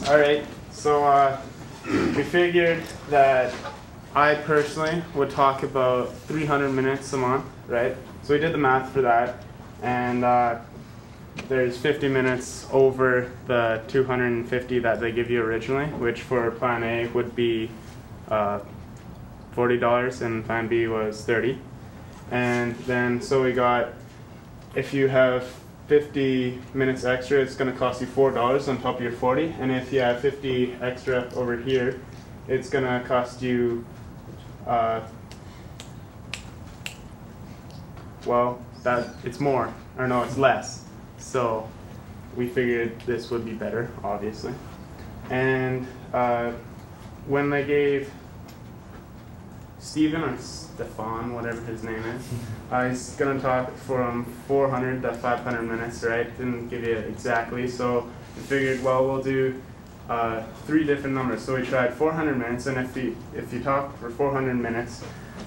Alright, so we figured that I personally would talk about 300 minutes a month, right? So we did the math for that, and there's 50 minutes over the 250 that they give you originally, which for Plan A would be $40 and Plan B was $30. And then so we got, if you have 50 minutes extra, it's going to cost you $4 on top of your 40, and if you have 50 extra over here, it's going to cost you well, it's more, or no, it's less. So we figured this would be better, obviously. And when they gave Steven, or Stefan, whatever his name is, he's going to talk from 400 to 500 minutes, right? Didn't give you it exactly, so we figured, well, we'll do 3 different numbers. So we tried 400 minutes, and if you talk for 400 minutes,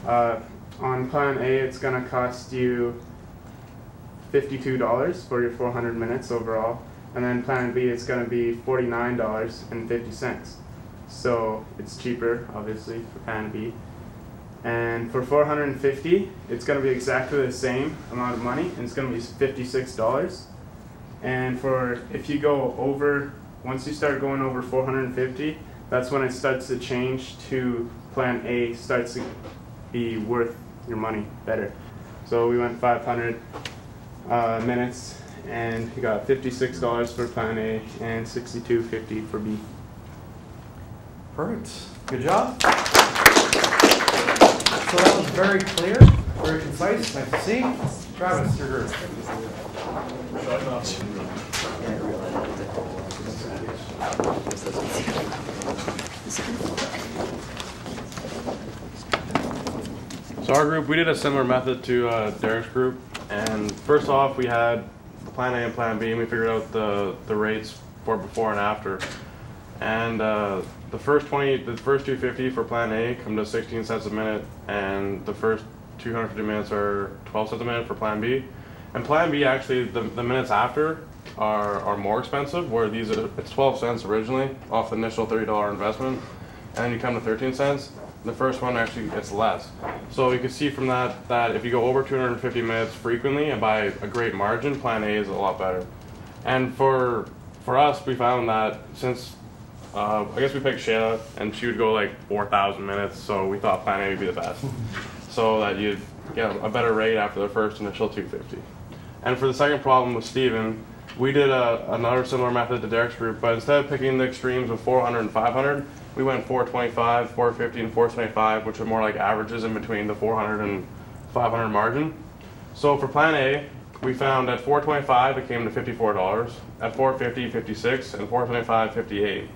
on Plan A, it's going to cost you $52 for your 400 minutes overall, and then Plan B, it's going to be $49.50. So it's cheaper, obviously, for Plan B. And for 450, it's going to be exactly the same amount of money, and it's going to be $56. And for if you go over, once you start going over 450, that's when it starts to change to Plan A starts to be worth your money better. So we went 500 minutes, and you got $56 for Plan A and $62.50 for B. Perfect. Good job. So that was very clear, very concise. Nice to see. Travis, your group. So our group, we did a similar method to Derek's group, and first off we had Plan A and Plan B, and we figured out the rates for before and after. And the first 250 for Plan A come to 16 cents a minute, and the first 250 minutes are 12 cents a minute for Plan B. And Plan B, actually, the minutes after are more expensive, where it's 12 cents originally off the initial $30 investment, and then you come to 13 cents. The first one, actually, it's less. So you can see from that if you go over 250 minutes frequently and by a great margin, Plan A is a lot better. And for us, we found that since I guess we picked Shayla, and she would go like 4,000 minutes, so we thought Plan A would be the best. So that you'd get a better rate after the first initial 250. And for the second problem with Steven, we did another similar method to Derek's group, but instead of picking the extremes of 400 and 500, we went 425, 450, and 475, which are more like averages in between the 400 and 500 margin. So for Plan A, we found at 425 it came to $54, at 450, 56, and 425, 58.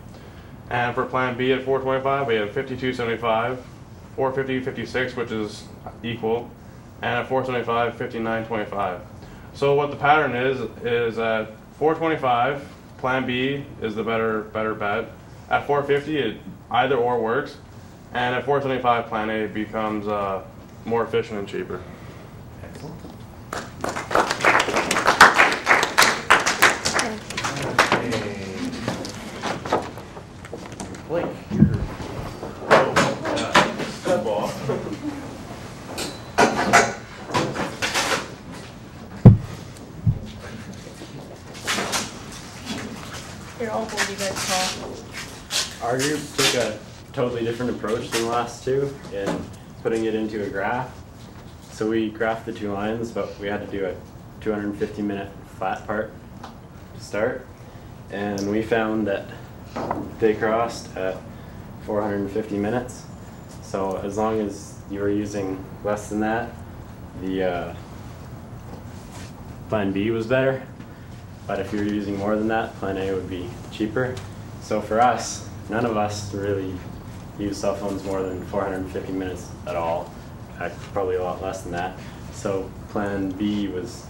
And for Plan B at 425, we have 52.75, 450, 56, which is equal, and at 475, 59.25. So what the pattern is at 425, Plan B is the better bet. At 450, it either or works, and at 475, Plan A becomes more efficient and cheaper. Excellent. Blake, you're good ball. Here, I'll hold you guys tall. Our group took a totally different approach than the last two in putting it into a graph. So we graphed the 2 lines, but we had to do a 250-minute flat part to start. And we found that they crossed at 450 minutes. So as long as you were using less than that, the Plan B was better. But if you were using more than that, Plan A would be cheaper. So for us, none of us really use cell phones more than 450 minutes at all. Probably a lot less than that. So Plan B was